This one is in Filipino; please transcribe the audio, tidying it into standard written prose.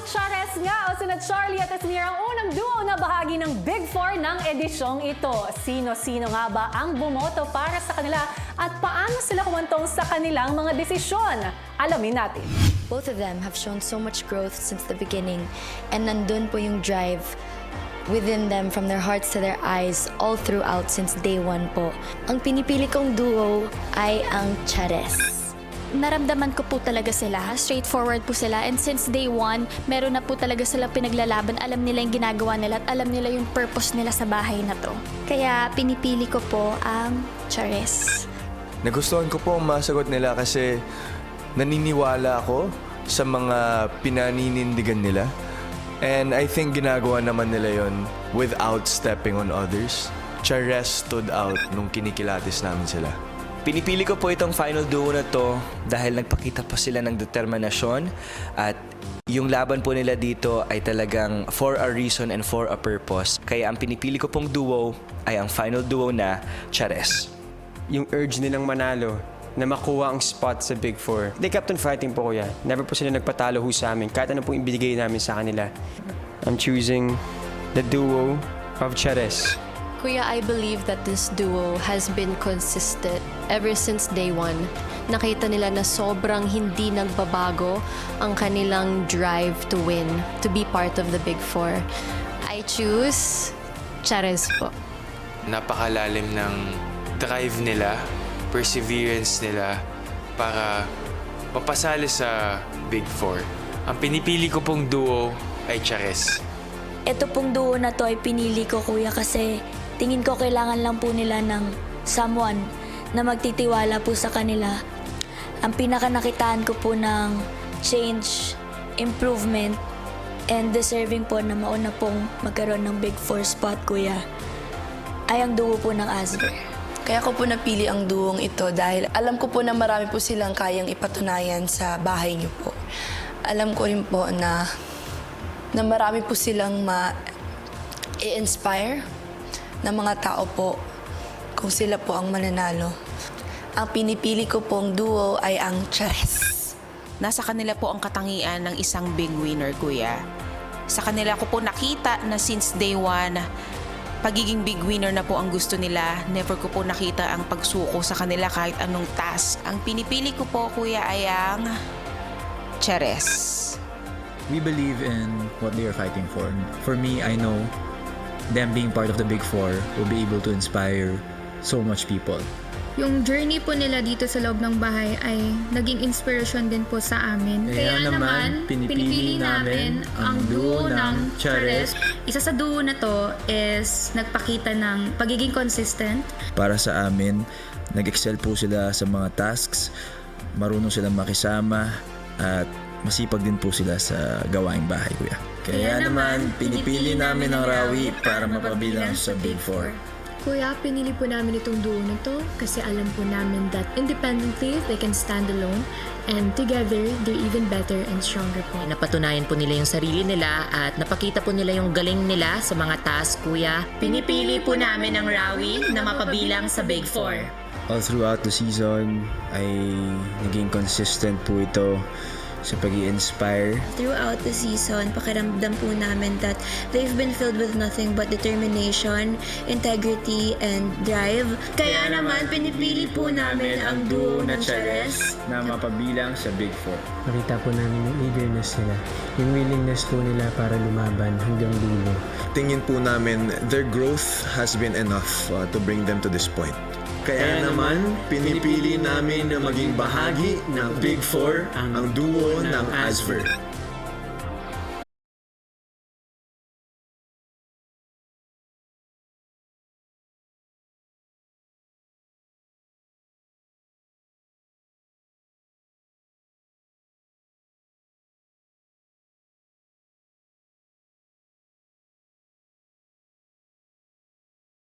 Chares nga o sina Charlie at Esmir ang unang duo na bahagi ng Big Four ng edisyong ito. Sino-sino nga ba ang bumoto para sa kanila at paano sila kumantong sa kanilang mga desisyon? Alamin natin. Both of them have shown so much growth since the beginning, and nandun po yung drive within them from their hearts to their eyes all throughout since day one po. Ang pinipili kong duo ay ang Chares. Naramdaman ko po talaga sila. Straightforward po sila. And since day one, meron na po talaga sila pinaglalaban. Alam nila yung ginagawa nila at alam nila yung purpose nila sa bahay na to. Kaya pinipili ko po ang Chares. Nagustuhan ko po ang masagot nila kasi naniniwala ako sa mga pinaninindigan nila. And I think ginagawa naman nila yon without stepping on others. Chares stood out nung kinikilatis namin sila. Pinipili ko po itong final duo na to dahil nagpakita po sila ng determinasyon at yung laban po nila dito ay talagang for a reason and for a purpose. Kaya ang pinipili ko pong duo ay ang final duo na Chares. Yung urge nilang manalo na makuha ang spot sa Big Four. They kept on fighting po, kuya. Never po sila nagpatalo sa amin kahit ano pong ibigay namin sa kanila. I'm choosing the duo of Chares. Kuya, I believe that this duo has been consistent ever since day one. Nakita nila na sobrang hindi nagbabago ang kanilang drive to win, to be part of the Big Four. I choose Chares po. Napakalalim ng drive nila, perseverance nila para mapasali sa Big Four. Ang pinipili ko pong duo ay Chares. Ito pong duo na to ay pinili ko, kuya, kasi tingin ko kailangan lang po nila ng someone na magtitiwala po sa kanila. Ang pinakanakitaan ko po ng change, improvement, and deserving po na mauna pong magkaroon ng Big Four spot, kuya, ay ang duo po ng Asver. Kaya ko po napili ang duong ito dahil alam ko po na marami po silang kayang ipatunayan sa bahay niyo po. Alam ko rin po na marami po silang ma-inspire na mga tao po kung sila po ang mananalo. Ang pinipili ko pong duo ay ang Chares. Nasa kanila po ang katangian ng isang big winner, kuya. Sa kanila ko po nakita na since day one, pagiging big winner na po ang gusto nila. Never ko po nakita ang pagsuko sa kanila kahit anong task. Ang pinipili ko po, kuya, ay ang Chares. We believe in what they are fighting for. For me, I know them being part of the Big Four will be able to inspire so much people. Yung journey po nila dito sa loob ng bahay ay naging inspirasyon din po sa amin. Kaya naman, pinipili namin ang duo ng Chares. Isa sa duo na to is nagpakita ng pagiging consistent. Para sa amin, nag-excel po sila sa mga tasks, marunong silang makisama, at masipag din po sila sa gawaing bahay, kuya. Kaya naman, pinipili namin ang Rawi para mapabilang sa Big Four. Kuya, pinili po namin itong duo na to kasi alam po namin that independently, they can stand alone, and together, they're even better and stronger po. Napatunayan po nila yung sarili nila at napakita po nila yung galing nila sa mga task, kuya. Pinipili po namin ang Rawi na mapabilang sa Big Four. All throughout the season, ay naging consistent po ito sa pag-i-inspire. Throughout the season, pakiramdam po namin that they've been filled with nothing but determination, integrity, and drive. Kaya naman, pinipili po namin ang duo ng Chares na mapabilang sa Big Four. Nakita po namin yung eagerness nila, yung willingness po nila para lumaban hanggang dulo. Tingin po namin their growth has been enough to bring them to this point. Kaya naman, pinipili namin na maging bahagi ng Big Four ang duo ng Asver.